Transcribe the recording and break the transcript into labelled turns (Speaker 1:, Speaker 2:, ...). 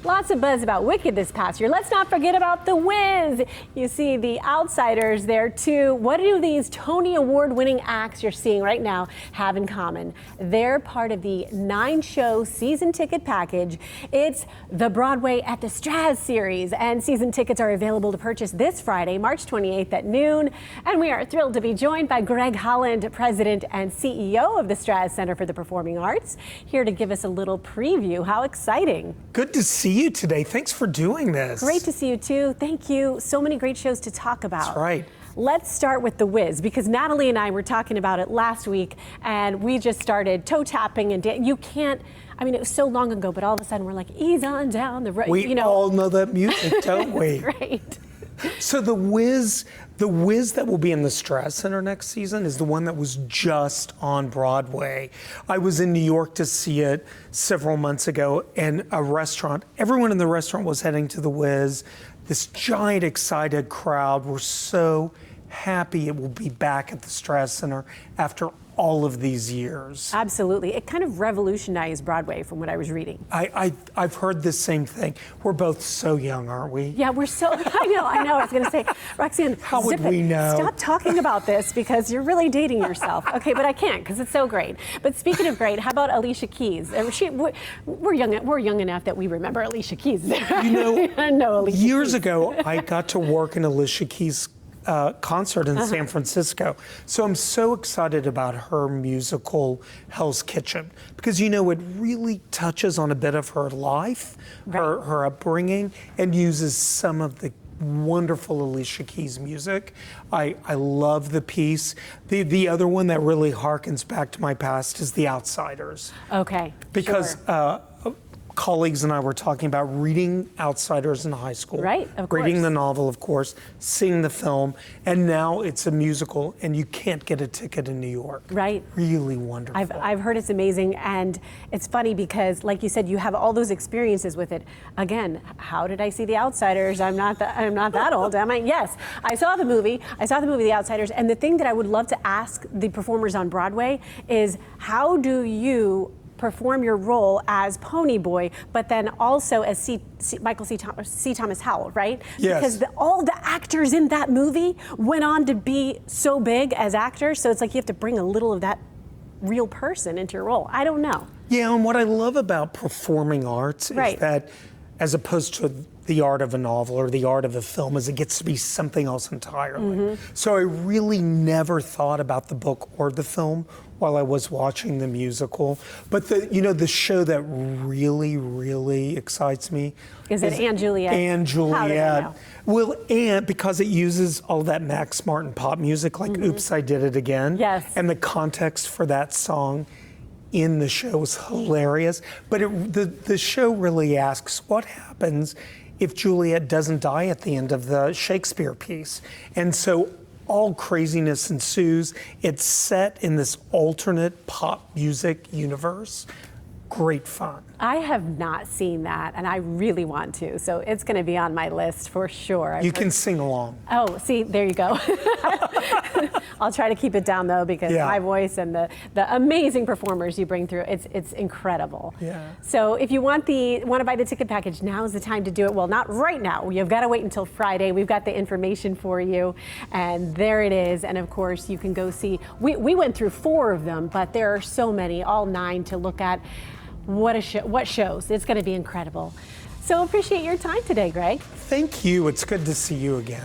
Speaker 1: Lots of buzz about Wicked this past year. Let's not forget about The Wiz. You see The Outsiders there too. What do these Tony Award-winning acts you're seeing right now have in common? They're part of the 9-show season ticket package. It's the Broadway at the Straz series, and season tickets are available to purchase this Friday, March 28th at noon. And we are thrilled to be joined by Greg Holland, President and CEO of the Straz Center for the Performing Arts, here to give us a little preview. How exciting.
Speaker 2: Good to see you today. Thanks for doing this.
Speaker 1: Great to see you too. Thank you. So many great shows to talk about.
Speaker 2: That's right.
Speaker 1: Let's start with The Wiz, because Natalie and I were talking about it last week, and we just started toe tapping and you can't. I mean, it was so long ago, but all of a sudden we're like, ease on down the road.
Speaker 2: We all know that music, don't we?
Speaker 1: Right.
Speaker 2: So the Wiz that will be in the Straz Center next season is the one that was just on Broadway. I was in New York to see it several months ago, and everyone in the restaurant was heading to the Wiz. This giant excited crowd were so happy it will be back at the Straz Center after all of these years.
Speaker 1: Absolutely. It kind of revolutionized Broadway from what I was reading.
Speaker 2: I've heard the same thing. We're both so young, aren't we?
Speaker 1: Yeah, we're so, I know. I was going to say, Roxanne,
Speaker 2: how would we know?
Speaker 1: Stop talking about this because you're really dating yourself. Okay, but I can't because it's so great. But speaking of great, how about Alicia Keys? We're young enough that we remember Alicia Keys.
Speaker 2: You know,
Speaker 1: I know Alicia
Speaker 2: years
Speaker 1: Keys.
Speaker 2: ago, I got to work in Alicia Keys' concert in San Francisco. So I'm so excited about her musical Hell's Kitchen, because it really touches on a bit of her life, her upbringing, and uses some of the wonderful Alicia Keys music. I love the piece. The other one that really harkens back to my past is The Outsiders.
Speaker 1: Okay,
Speaker 2: because colleagues and I were talking about reading Outsiders in high school.
Speaker 1: Right, of course.
Speaker 2: Reading the novel, of course, seeing the film, and now it's a musical, and you can't get a ticket in New York.
Speaker 1: Right.
Speaker 2: Really wonderful.
Speaker 1: I've heard it's amazing, and it's funny because, like you said, you have all those experiences with it. Again, how did I see The Outsiders? I'm not that old, am I? Yes, I saw the movie. The Outsiders, and the thing that I would love to ask the performers on Broadway is, how do you perform your role as Pony Boy, but then also as Michael C. Thomas Howell, right?
Speaker 2: Yes.
Speaker 1: Because all the actors in that movie went on to be so big as actors, so it's like you have to bring a little of that real person into your role. I don't know.
Speaker 2: Yeah, and what I love about performing arts is that, as opposed to the art of a novel or the art of a film, is it gets to be something else entirely. So I really never thought about the book or the film while I was watching the musical. But the show that really, really excites me
Speaker 1: is it And Juliet?
Speaker 2: And Juliet.
Speaker 1: How did I know?
Speaker 2: Well, and because it uses all that Max Martin pop music, like Oops, I Did It Again.
Speaker 1: Yes.
Speaker 2: And the context for that song in the show was hilarious. But the show really asks, what happens if Juliet doesn't die at the end of the Shakespeare piece? And so all craziness ensues. It's set in this alternate pop music universe. Great fun.
Speaker 1: I have not seen that, and I really want to, so it's going to be on my list for sure.
Speaker 2: You can sing along.
Speaker 1: Oh, see, there you go. I'll try to keep it down, though, because my voice and the amazing performers you bring through, it's incredible.
Speaker 2: Yeah.
Speaker 1: So if you want to buy the ticket package, now is the time to do it. Well, not right now. You've got to wait until Friday. We've got the information for you, and there it is. And of course, you can go see. We went through 4 of them, but there are so many, all 9 to look at. What shows. It's going to be incredible. So appreciate your time today, Greg.
Speaker 2: Thank you. It's good to see you again.